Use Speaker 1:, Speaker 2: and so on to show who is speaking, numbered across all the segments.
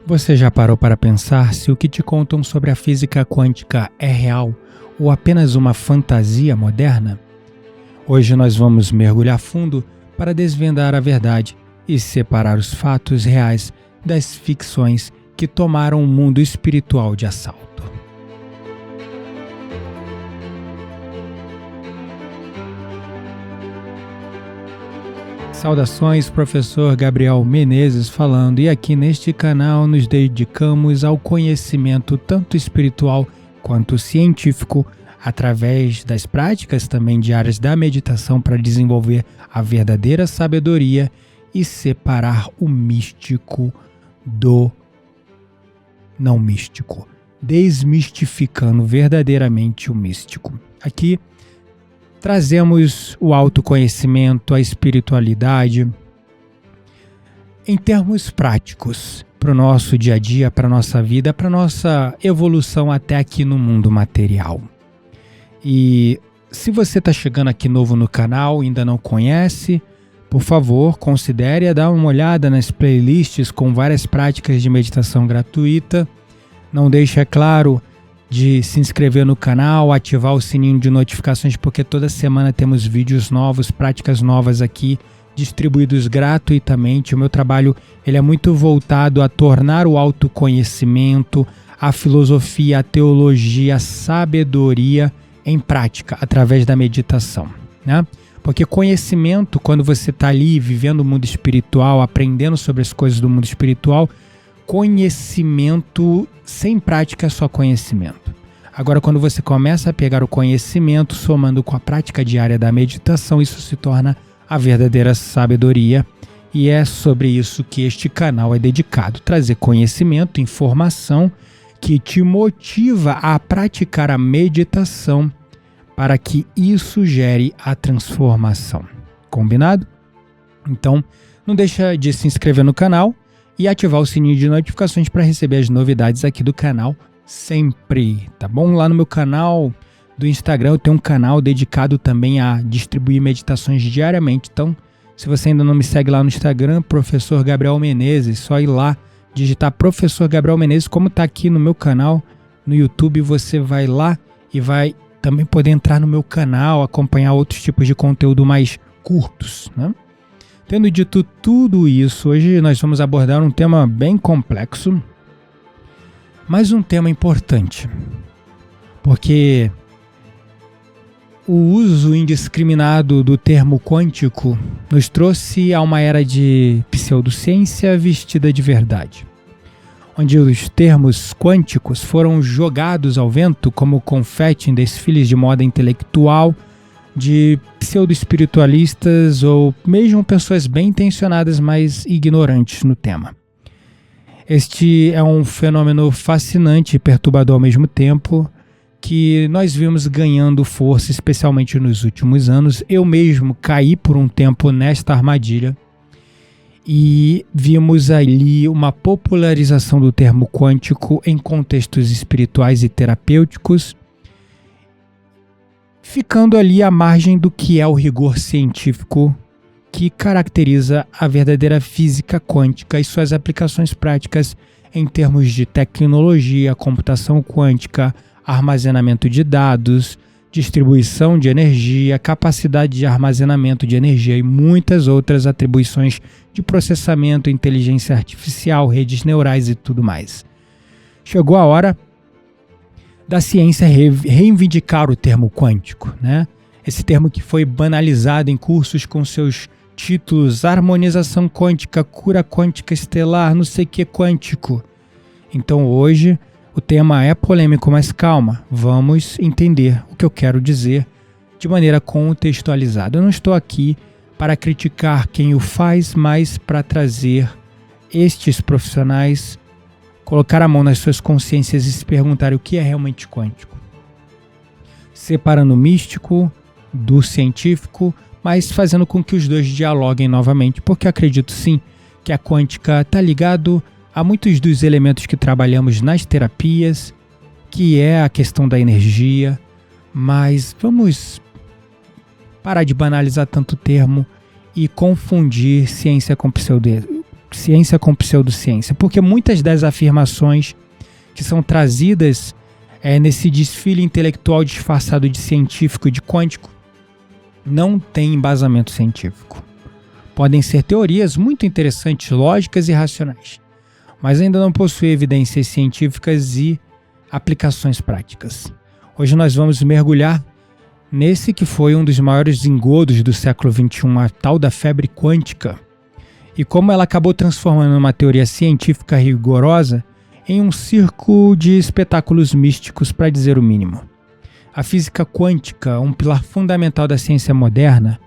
Speaker 1: Você já parou para pensar se o que te contam sobre a física quântica é real ou apenas uma fantasia moderna? Hoje nós vamos mergulhar fundo para desvendar a verdade e separar os fatos reais das ficções que tomaram o mundo espiritual de assalto. Saudações, professor Gabriel Menezes falando, e aqui neste canal nos dedicamos ao conhecimento tanto espiritual quanto científico, através das práticas também diárias da meditação para desenvolver a verdadeira sabedoria e separar o místico do não místico, desmistificando verdadeiramente o místico. Aqui trazemos o autoconhecimento, a espiritualidade, em termos práticos, para o nosso dia a dia, para a nossa vida, para a nossa evolução até aqui no mundo material. E se você está chegando aqui novo no canal e ainda não conhece, por favor, considere dar uma olhada nas playlists com várias práticas de meditação gratuita. Não deixe, é claro, de se inscrever no canal, ativar o sininho de notificações, porque toda semana temos vídeos novos, práticas novas aqui, distribuídos gratuitamente. O meu trabalho ele é muito voltado a tornar o autoconhecimento, a filosofia, a teologia, a sabedoria em prática, através da meditação, né? Porque conhecimento, quando você está ali vivendo o mundo espiritual, aprendendo sobre as coisas do mundo espiritual, conhecimento sem prática é só conhecimento. Agora, quando você começa a pegar o conhecimento, somando com a prática diária da meditação, isso se torna a verdadeira sabedoria. E é sobre isso que este canal é dedicado. Trazer conhecimento, informação que te motiva a praticar a meditação para que isso gere a transformação. Combinado? Então, não deixa de se inscrever no canal e ativar o sininho de notificações para receber as novidades aqui do canal sempre, tá bom? Lá no meu canal do Instagram eu tenho um canal dedicado também a distribuir meditações diariamente. Então, se você ainda não me segue lá no Instagram, Professor Gabriel Menezes, só ir lá, digitar Professor Gabriel Menezes, como tá aqui no meu canal no YouTube, você vai lá e vai também poder entrar no meu canal, acompanhar outros tipos de conteúdo mais curtos, né? Tendo dito tudo isso, hoje nós vamos abordar um tema bem complexo, mas um tema importante, porque o uso indiscriminado do termo quântico nos trouxe a uma era de pseudociência vestida de verdade, onde os termos quânticos foram jogados ao vento como confete em desfiles de moda intelectual, de pseudo-espiritualistas ou mesmo pessoas bem intencionadas, mas ignorantes no tema. Este é um fenômeno fascinante e perturbador ao mesmo tempo, que nós vimos ganhando força, especialmente nos últimos anos. Eu mesmo caí por um tempo nesta armadilha e vimos ali uma popularização do termo quântico em contextos espirituais e terapêuticos, ficando ali à margem do que é o rigor científico que caracteriza a verdadeira física quântica e suas aplicações práticas em termos de tecnologia, computação quântica, armazenamento de dados, distribuição de energia, capacidade de armazenamento de energia e muitas outras atribuições de processamento, inteligência artificial, redes neurais e tudo mais. Chegou a hora da ciência reivindicar o termo quântico, né? Esse termo que foi banalizado em cursos com seus títulos: harmonização quântica, cura quântica estelar, não sei o que quântico. Então hoje o tema é polêmico, mas calma, vamos entender o que eu quero dizer de maneira contextualizada. Eu não estou aqui para criticar quem o faz, mas para trazer estes profissionais, colocar a mão nas suas consciências e se perguntar o que é realmente quântico. Separando o místico do científico, mas fazendo com que os dois dialoguem novamente, porque acredito sim que a quântica está ligado a muitos dos elementos que trabalhamos nas terapias, que é a questão da energia, mas vamos parar de banalizar tanto o termo e confundir ciência com ciência com pseudociência, porque muitas das afirmações que são trazidas nesse desfile intelectual disfarçado de científico e de quântico não têm embasamento científico. Podem ser teorias muito interessantes, lógicas e racionais, mas ainda não possuem evidências científicas e aplicações práticas. Hoje nós vamos mergulhar nesse que foi um dos maiores engodos do século XXI, a tal da febre quântica, e como ela acabou transformando uma teoria científica rigorosa em um circo de espetáculos místicos, para dizer o mínimo. A física quântica, um pilar fundamental da ciência moderna,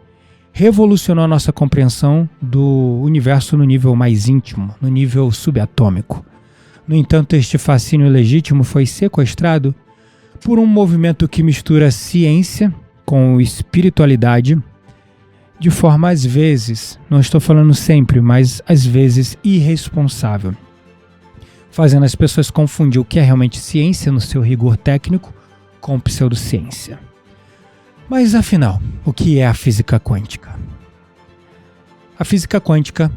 Speaker 1: revolucionou a nossa compreensão do universo no nível mais íntimo, no nível subatômico. No entanto, este fascínio legítimo foi sequestrado por um movimento que mistura ciência com espiritualidade de forma, às vezes, não estou falando sempre, mas às vezes irresponsável, fazendo as pessoas confundir o que é realmente ciência no seu rigor técnico com pseudociência. Mas afinal, o que é a física quântica? A física quântica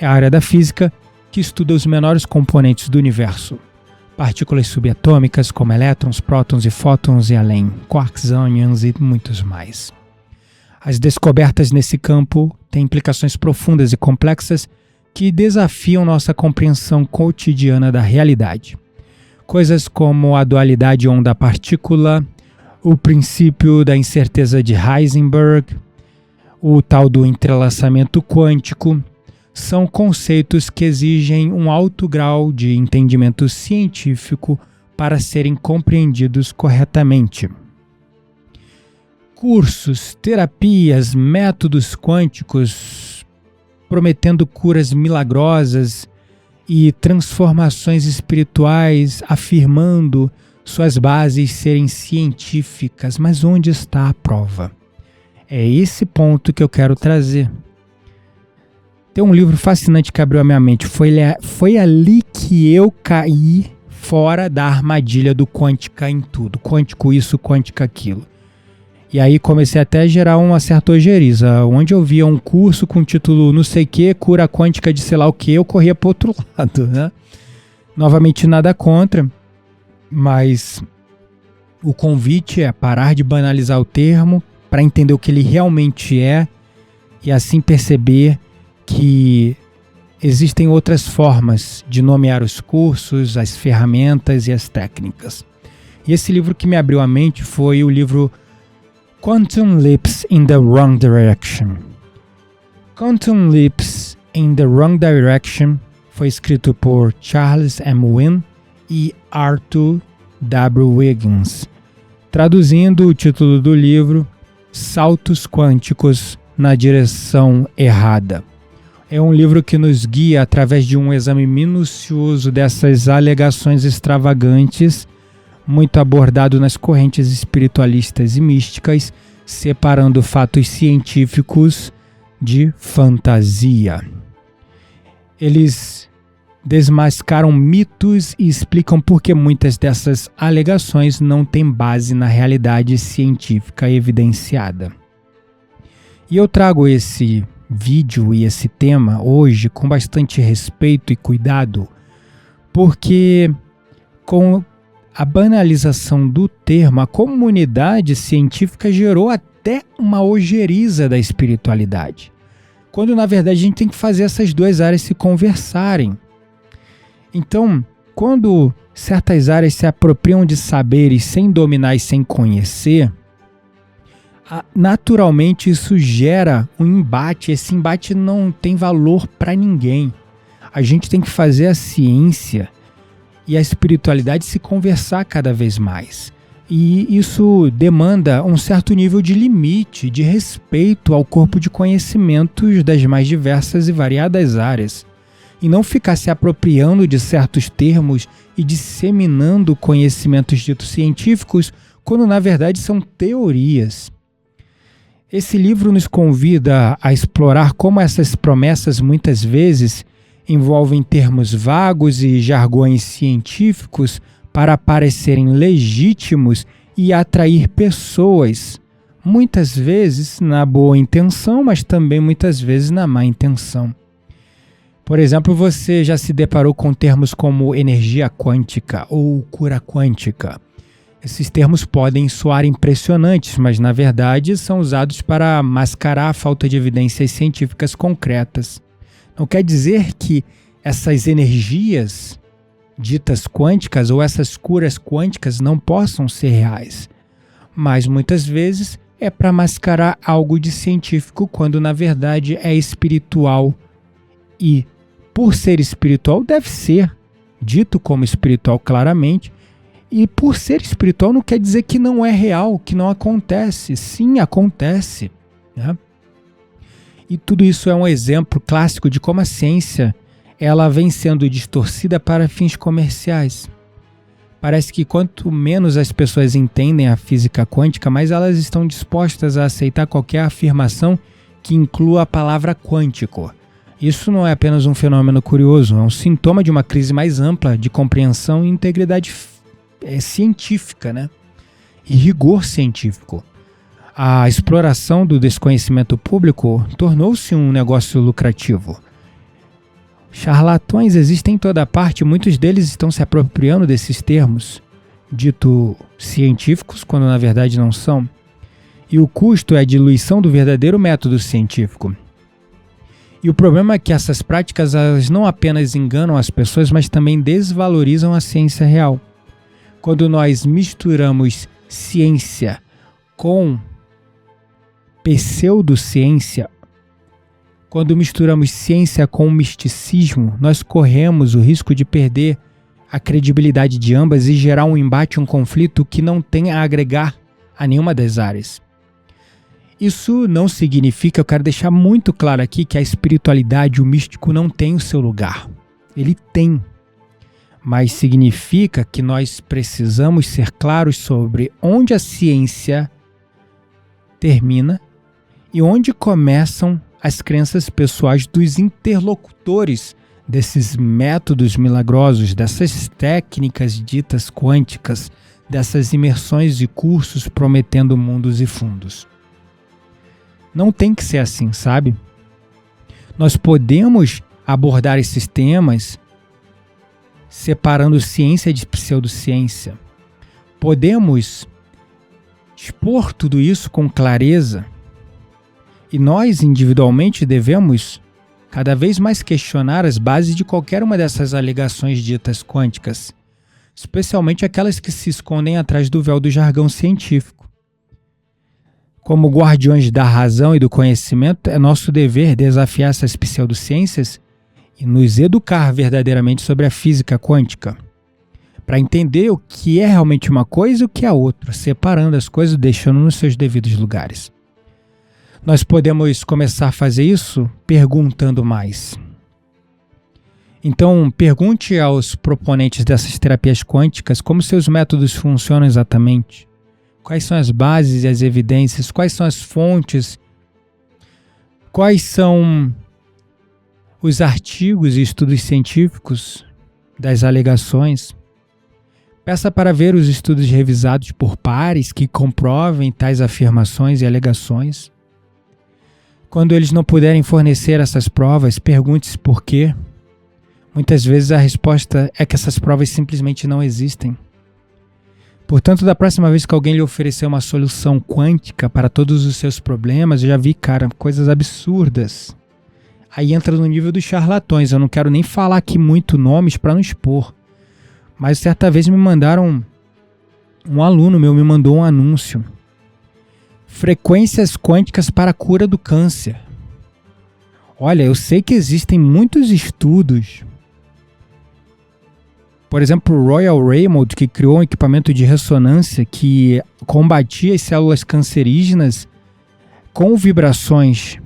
Speaker 1: é a área da física que estuda os menores componentes do universo, partículas subatômicas como elétrons, prótons e fótons e além, quarks, ânions e muitos mais. As descobertas nesse campo têm implicações profundas e complexas que desafiam nossa compreensão cotidiana da realidade. Coisas como a dualidade onda-partícula, o princípio da incerteza de Heisenberg, o tal do entrelaçamento quântico, são conceitos que exigem um alto grau de entendimento científico para serem compreendidos corretamente. Cursos, terapias, métodos quânticos prometendo curas milagrosas e transformações espirituais, afirmando suas bases serem científicas, mas onde está a prova? É esse ponto que eu quero trazer. Tem um livro fascinante que abriu a minha mente. Foi ali que eu caí fora da armadilha do quântica em tudo. Quântico isso, quântica aquilo. E aí comecei até a gerar uma certa ojeriza. Onde eu via um curso com título não sei o que, cura quântica de sei lá o que, eu corria para o outro lado, né? Novamente nada contra, mas o convite é parar de banalizar o termo para entender o que ele realmente é e assim perceber que existem outras formas de nomear os cursos, as ferramentas e as técnicas. E esse livro que me abriu a mente foi o livro Quantum Leaps in the Wrong Direction. Quantum Leaps in the Wrong Direction foi escrito por Charles M. Wynne e Arthur W. Wiggins. Traduzindo o título do livro, Saltos Quânticos na Direção Errada. É um livro que nos guia através de um exame minucioso dessas alegações extravagantes, muito abordado nas correntes espiritualistas e místicas, separando fatos científicos de fantasia. Eles desmascaram mitos e explicam por que muitas dessas alegações não têm base na realidade científica evidenciada. E eu trago esse vídeo e esse tema hoje com bastante respeito e cuidado, porque com a banalização do termo, a comunidade científica gerou até uma ojeriza da espiritualidade, quando na verdade a gente tem que fazer essas duas áreas se conversarem. Então, quando certas áreas se apropriam de saberes sem dominar e sem conhecer, naturalmente isso gera um embate. Esse embate não tem valor para ninguém. A gente tem que fazer a ciência e a espiritualidade se conversar cada vez mais. E isso demanda um certo nível de limite, de respeito ao corpo de conhecimentos das mais diversas e variadas áreas. E não ficar se apropriando de certos termos e disseminando conhecimentos ditos científicos, quando na verdade são teorias. Esse livro nos convida a explorar como essas promessas muitas vezes envolvem termos vagos e jargões científicos para parecerem legítimos e atrair pessoas, muitas vezes na boa intenção, mas também muitas vezes na má intenção. Por exemplo, você já se deparou com termos como energia quântica ou cura quântica. Esses termos podem soar impressionantes, mas na verdade são usados para mascarar a falta de evidências científicas concretas. Não quer dizer que essas energias ditas quânticas ou essas curas quânticas não possam ser reais, mas muitas vezes é para mascarar algo de científico quando na verdade é espiritual e, por ser espiritual, deve ser dito como espiritual claramente. E por ser espiritual não quer dizer que não é real, que não acontece. Sim, acontece, né? E tudo isso é um exemplo clássico de como a ciência ela vem sendo distorcida para fins comerciais. Parece que quanto menos as pessoas entendem a física quântica, mais elas estão dispostas a aceitar qualquer afirmação que inclua a palavra quântico. Isso não é apenas um fenômeno curioso, é um sintoma de uma crise mais ampla de compreensão e integridade científica, né? E rigor científico. A exploração do desconhecimento público tornou-se um negócio lucrativo. Charlatões existem em toda parte, muitos deles estão se apropriando desses termos, dito científicos, quando na verdade não são. E o custo é a diluição do verdadeiro método científico. E o problema é que essas práticas elas não apenas enganam as pessoas, mas também desvalorizam a ciência real. Quando nós misturamos ciência com pseudociência, quando misturamos ciência com misticismo, nós corremos o risco de perder a credibilidade de ambas e gerar um embate, um conflito que não tem a agregar a nenhuma das áreas. Isso não significa, eu quero deixar muito claro aqui, que a espiritualidade, o místico não tem o seu lugar. Ele tem. Mas significa que nós precisamos ser claros sobre onde a ciência termina e onde começam as crenças pessoais dos interlocutores desses métodos milagrosos, dessas técnicas ditas quânticas, dessas imersões e cursos prometendo mundos e fundos. Não tem que ser assim, sabe? Nós podemos abordar esses temas separando ciência de pseudociência. Podemos expor tudo isso com clareza e nós individualmente devemos cada vez mais questionar as bases de qualquer uma dessas alegações ditas quânticas, especialmente aquelas que se escondem atrás do véu do jargão científico. Como guardiões da razão e do conhecimento, é nosso dever desafiar essas pseudociências e nos educar verdadeiramente sobre a física quântica, para entender o que é realmente uma coisa e o que é outra, separando as coisas e deixando nos seus devidos lugares. Nós podemos começar a fazer isso perguntando mais. Então, pergunte aos proponentes dessas terapias quânticas como seus métodos funcionam exatamente, quais são as bases e as evidências, quais são as fontes, quais são os artigos e estudos científicos das alegações. Peça para ver os estudos revisados por pares que comprovem tais afirmações e alegações. Quando eles não puderem fornecer essas provas, pergunte-se por quê. Muitas vezes a resposta é que essas provas simplesmente não existem. Portanto, da próxima vez que alguém lhe oferecer uma solução quântica para todos os seus problemas, eu já vi, cara, coisas absurdas. Aí entra no nível dos charlatões. Eu não quero nem falar aqui muito nomes para não expor. Mas certa vez me mandaram, um aluno meu me mandou um anúncio. Frequências quânticas para a cura do câncer. Olha, eu sei que existem muitos estudos. Por exemplo, o Royal Raymond, que criou um equipamento de ressonância que combatia as células cancerígenas com vibrações.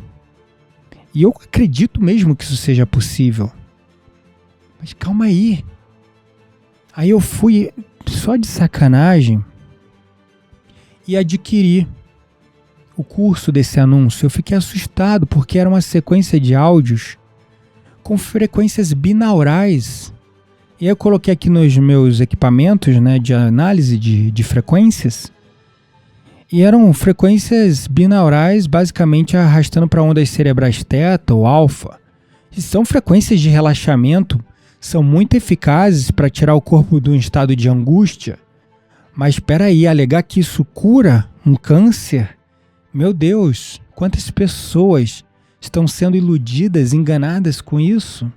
Speaker 1: E eu acredito mesmo que isso seja possível. Mas calma aí. Aí eu fui, só de sacanagem, e adquiri o curso desse anúncio. Eu fiquei assustado porque era uma sequência de áudios com frequências binaurais. E aí eu coloquei aqui nos meus equipamentos, né, de análise de frequências. E eram frequências binaurais, basicamente arrastando para ondas cerebrais teta ou alfa. são frequências de relaxamento, são muito eficazes para tirar o corpo de um estado de angústia. Mas espera aí, alegar que isso cura um câncer? Meu Deus, quantas pessoas estão sendo iludidas, enganadas com isso?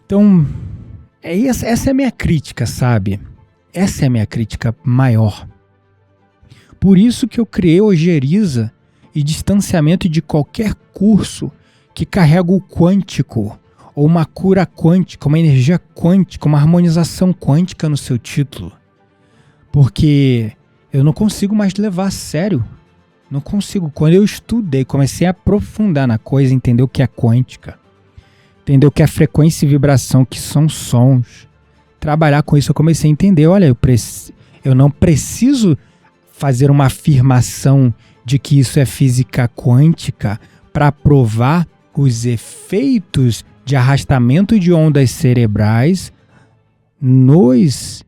Speaker 1: Então, essa é a minha crítica, sabe? Essa é a minha crítica maior. Por isso que eu criei ojeriza e distanciamento de qualquer curso que carrega o quântico, ou uma cura quântica, uma energia quântica, uma harmonização quântica no seu título. Porque eu não consigo mais levar a sério. Não consigo. Quando eu estudei, comecei a aprofundar na coisa, entender o que é quântica, entender o que é frequência e vibração, que são sons. Trabalhar com isso, eu comecei a entender, olha, eu não preciso fazer uma afirmação de que isso é física quântica para provar os efeitos de arrastamento de ondas cerebrais nos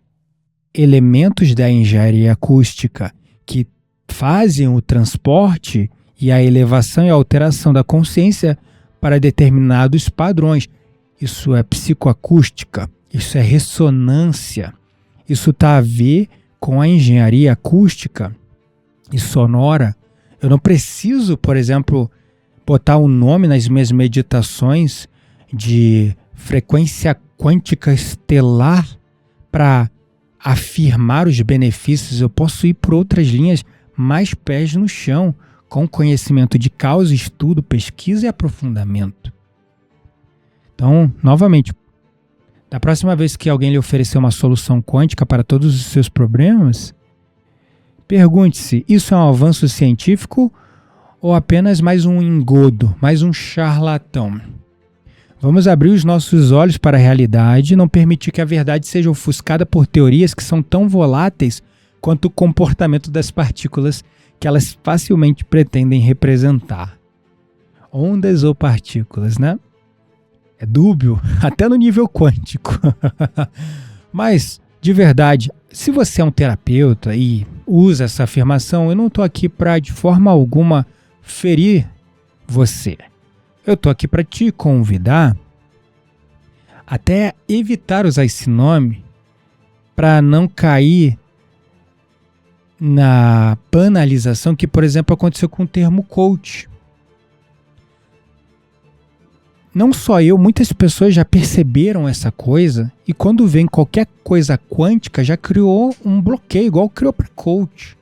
Speaker 1: elementos da engenharia acústica que fazem o transporte e a elevação e a alteração da consciência para determinados padrões. Isso é psicoacústica, isso é ressonância, isso está a ver com a engenharia acústica e sonora. Eu não preciso, por exemplo, botar um nome nas minhas meditações de frequência quântica estelar para afirmar os benefícios. Eu posso ir por outras linhas mais pés no chão, com conhecimento de causa, estudo, pesquisa e aprofundamento. Então, novamente, da próxima vez que alguém lhe oferecer uma solução quântica para todos os seus problemas, pergunte-se, isso é um avanço científico ou apenas mais um engodo, mais um charlatão? Vamos abrir os nossos olhos para a realidade e não permitir que a verdade seja ofuscada por teorias que são tão voláteis quanto o comportamento das partículas que elas facilmente pretendem representar. Ondas ou partículas, né? É dúbio, até no nível quântico. Mas, de verdade, se você é um terapeuta e usa essa afirmação, eu não estou aqui para, de forma alguma, ferir você. Eu estou aqui para te convidar até evitar usar esse nome para não cair na banalização que, por exemplo, aconteceu com o termo coach. Não só eu, muitas pessoas já perceberam essa coisa e quando vem qualquer coisa quântica já criou um bloqueio, igual criou para coach.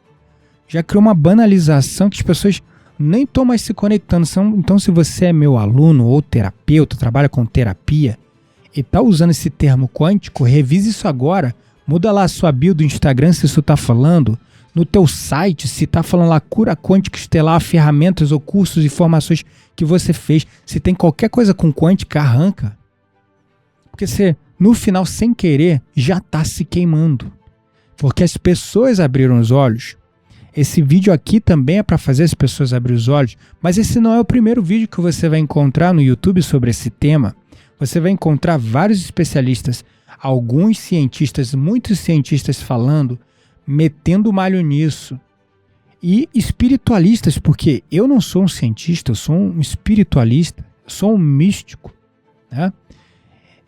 Speaker 1: Já criou uma banalização que as pessoas nem estão mais se conectando. Então, se você é meu aluno ou terapeuta, trabalha com terapia e está usando esse termo quântico, revise isso agora. Muda lá a sua bio do Instagram se isso está falando. No teu site, se está falando lá cura quântica estelar, ferramentas ou cursos e formações que você fez. Se tem qualquer coisa com quântica, arranca. Porque você, no final, sem querer, já está se queimando. Porque as pessoas abriram os olhos. Esse vídeo aqui também é para fazer as pessoas abrir os olhos, mas esse não é o primeiro vídeo que você vai encontrar no YouTube sobre esse tema. Você vai encontrar vários especialistas, alguns cientistas, muitos cientistas falando, metendo o malho nisso. E espiritualistas, porque eu não sou um cientista, eu sou um espiritualista, eu sou um místico, né?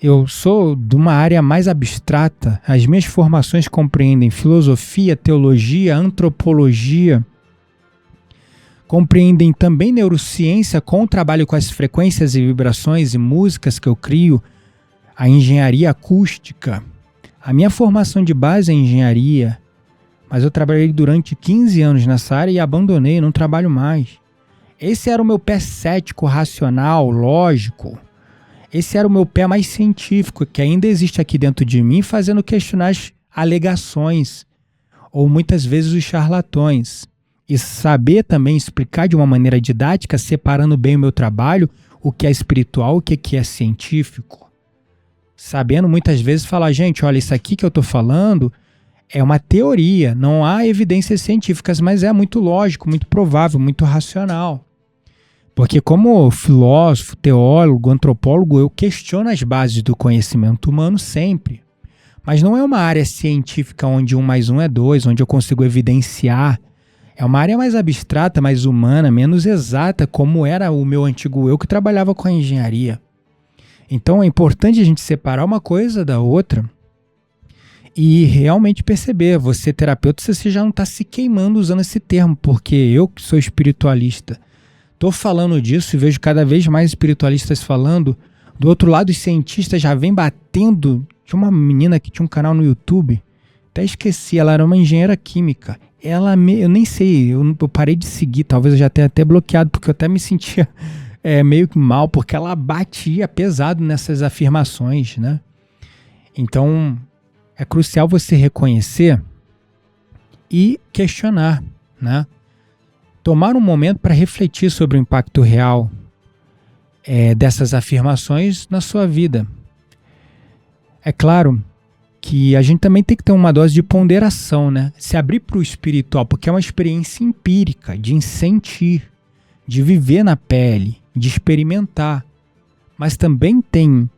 Speaker 1: Eu sou de uma área mais abstrata. As minhas formações compreendem filosofia, teologia, antropologia. Compreendem também neurociência com o trabalho com as frequências e vibrações e músicas que eu crio. A engenharia acústica. A minha formação de base é engenharia. Mas eu trabalhei durante 15 anos nessa área e abandonei, não trabalho mais. Esse era o meu pé cético, racional, lógico. Esse era o meu pé mais científico, que ainda existe aqui dentro de mim, fazendo questionar as alegações, ou muitas vezes os charlatões. E saber também explicar de uma maneira didática, separando bem o meu trabalho, o que é espiritual, o que é científico. Sabendo muitas vezes falar, gente, olha, isso aqui que eu estou falando é uma teoria, não há evidências científicas, mas é muito lógico, muito provável, muito racional. Porque como filósofo, teólogo, antropólogo, eu questiono as bases do conhecimento humano sempre. Mas não é uma área científica onde 1 mais 1 é 2, onde eu consigo evidenciar É uma área mais abstrata, mais humana, menos exata, como era o meu antigo eu que trabalhava com a engenharia. Então é importante a gente separar uma coisa da outra e realmente perceber, você terapeuta, você já não está se queimando usando esse termo, porque eu que sou espiritualista, estou falando disso e vejo cada vez mais espiritualistas falando. Do outro lado, os cientistas já vêm batendo. Tinha uma menina que tinha um canal no YouTube, até esqueci, ela era uma engenheira química. Eu nem sei, eu parei de seguir, talvez eu já tenha até bloqueado, porque eu até me sentia meio que mal, porque ela batia pesado nessas afirmações, né? Então, é crucial você reconhecer e questionar, né? Tomar um momento para refletir sobre o impacto real dessas afirmações na sua vida. É claro que a gente também tem que ter uma dose de ponderação, né? Se abrir para o espiritual, porque é uma experiência empírica, de sentir, de viver na pele, de experimentar. Mas também tem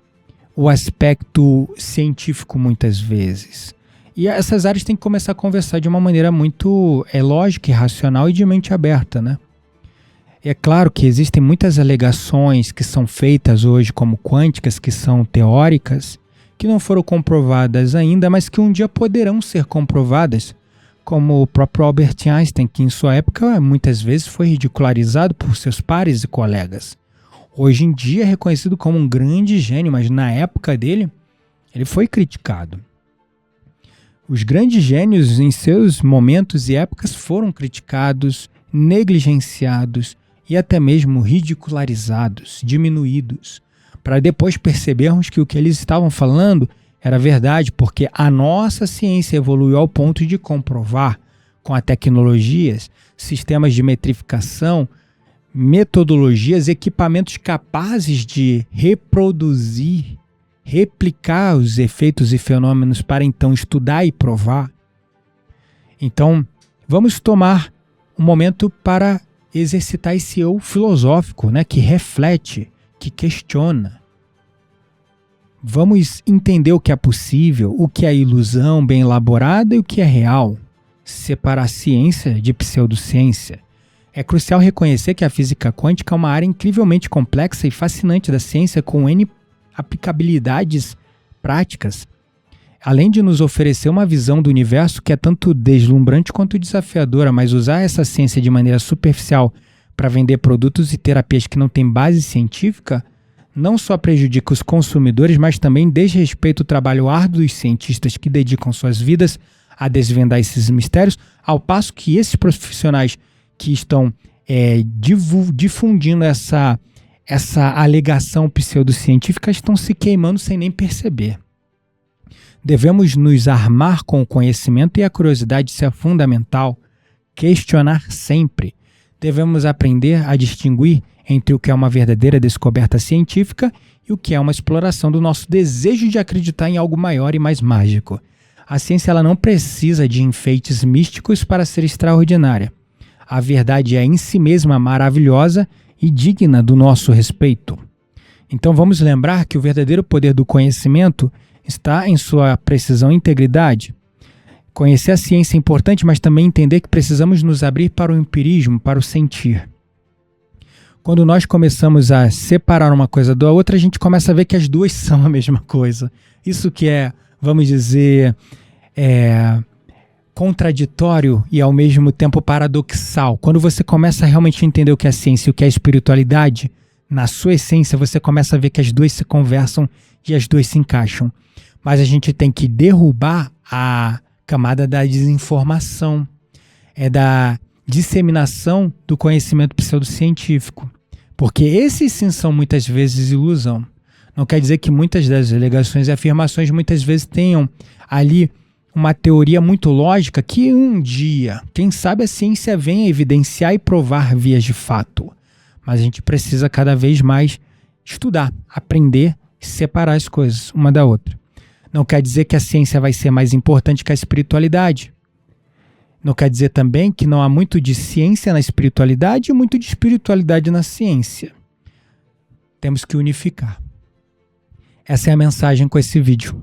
Speaker 1: o aspecto científico muitas vezes. E essas áreas têm que começar a conversar de uma maneira muito lógica e racional e de mente aberta, né? É claro que existem muitas alegações que são feitas hoje como quânticas, que são teóricas, que não foram comprovadas ainda, mas que um dia poderão ser comprovadas, como o próprio Albert Einstein, que em sua época muitas vezes foi ridicularizado por seus pares e colegas. Hoje em dia é reconhecido como um grande gênio, mas na época dele, ele foi criticado. Os grandes gênios em seus momentos e épocas foram criticados, negligenciados e até mesmo ridicularizados, diminuídos, para depois percebermos que o que eles estavam falando era verdade, porque a nossa ciência evoluiu ao ponto de comprovar, com as tecnologias, sistemas de metrificação, metodologias, equipamentos capazes de reproduzir, replicar os efeitos e fenômenos para então estudar e provar. Então, vamos tomar um momento para exercitar esse eu filosófico, né, que reflete, que questiona. Vamos entender o que é possível, o que é ilusão bem elaborada e o que é real. Separar ciência de pseudociência. É crucial reconhecer que a física quântica é uma área incrivelmente complexa e fascinante da ciência, com N aplicabilidades práticas, além de nos oferecer uma visão do universo que é tanto deslumbrante quanto desafiadora, mas usar essa ciência de maneira superficial para vender produtos e terapias que não têm base científica não só prejudica os consumidores, mas também desrespeita o trabalho árduo dos cientistas que dedicam suas vidas a desvendar esses mistérios, ao passo que esses profissionais que estão difundindo essa alegação pseudocientífica estão se queimando sem nem perceber. Devemos nos armar com o conhecimento e a curiosidade, isso é fundamental. Questionar sempre. Devemos aprender a distinguir entre o que é uma verdadeira descoberta científica e o que é uma exploração do nosso desejo de acreditar em algo maior e mais mágico. A ciência ela não precisa de enfeites místicos para ser extraordinária. A verdade é em si mesma maravilhosa e digna do nosso respeito. Então vamos lembrar que o verdadeiro poder do conhecimento está em sua precisão e integridade. Conhecer a ciência é importante, mas também entender que precisamos nos abrir para o empirismo, para o sentir. Quando nós começamos a separar uma coisa da outra, a gente começa a ver que as duas são a mesma coisa. Isso que é, vamos dizer, contraditório e ao mesmo tempo paradoxal. Quando você começa a realmente entender o que é ciência e o que é espiritualidade, na sua essência você começa a ver que as duas se conversam e as duas se encaixam. Mas a gente tem que derrubar a camada da desinformação, da disseminação do conhecimento pseudocientífico. Porque esses sim são muitas vezes ilusão. Não quer dizer que muitas das alegações e afirmações muitas vezes tenham ali uma teoria muito lógica que um dia, quem sabe, a ciência venha evidenciar e provar vias de fato. Mas a gente precisa cada vez mais estudar, aprender e separar as coisas uma da outra. Não quer dizer que a ciência vai ser mais importante que a espiritualidade. Não quer dizer também que não há muito de ciência na espiritualidade e muito de espiritualidade na ciência. Temos que unificar. Essa é a mensagem com esse vídeo,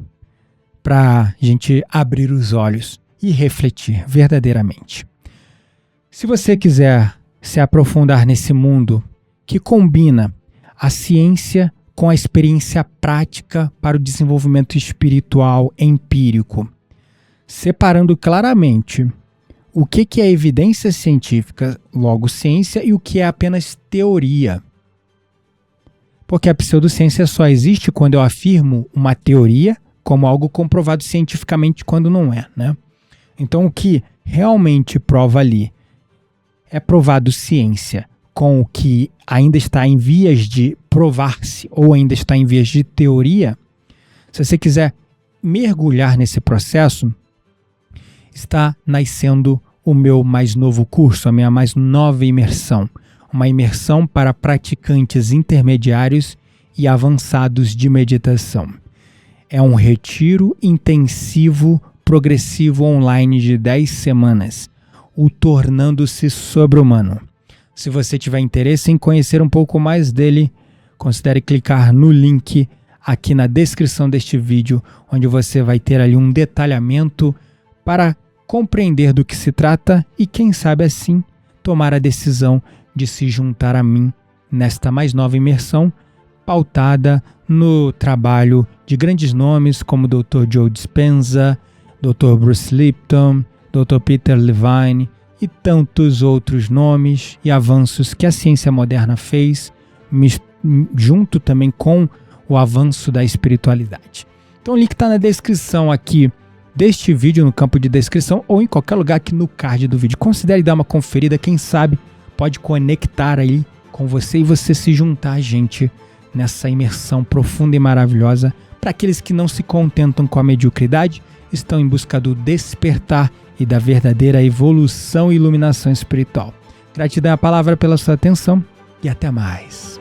Speaker 1: para a gente abrir os olhos e refletir verdadeiramente. Se você quiser se aprofundar nesse mundo que combina a ciência com a experiência prática para o desenvolvimento espiritual empírico, separando claramente o que é evidência científica, logo ciência, e o que é apenas teoria. Porque a pseudociência só existe quando eu afirmo uma teoria como algo comprovado cientificamente quando não é, né? Então o que realmente prova ali é provado ciência com o que ainda está em vias de provar-se ou ainda está em vias de teoria. Se você quiser mergulhar nesse processo, está nascendo o meu mais novo curso, a minha mais nova imersão. Uma imersão para praticantes intermediários e avançados de meditação. É um retiro intensivo, progressivo online de 10 semanas, o tornando-se sobre-humano. Se você tiver interesse em conhecer um pouco mais dele, considere clicar no link aqui na descrição deste vídeo, onde você vai ter ali um detalhamento para compreender do que se trata e, quem sabe assim, tomar a decisão de se juntar a mim nesta mais nova imersão, pautada no trabalho de grandes nomes como Dr. Joe Dispenza, Dr. Bruce Lipton, Dr. Peter Levine e tantos outros nomes e avanços que a ciência moderna fez, junto também com o avanço da espiritualidade. Então o link está na descrição aqui deste vídeo, no campo de descrição, ou em qualquer lugar aqui no card do vídeo. Considere dar uma conferida, quem sabe pode conectar aí com você e você se juntar a gente nessa imersão profunda e maravilhosa. Para aqueles que não se contentam com a mediocridade, estão em busca do despertar e da verdadeira evolução e iluminação espiritual. Gratidão à palavra pela sua atenção e até mais.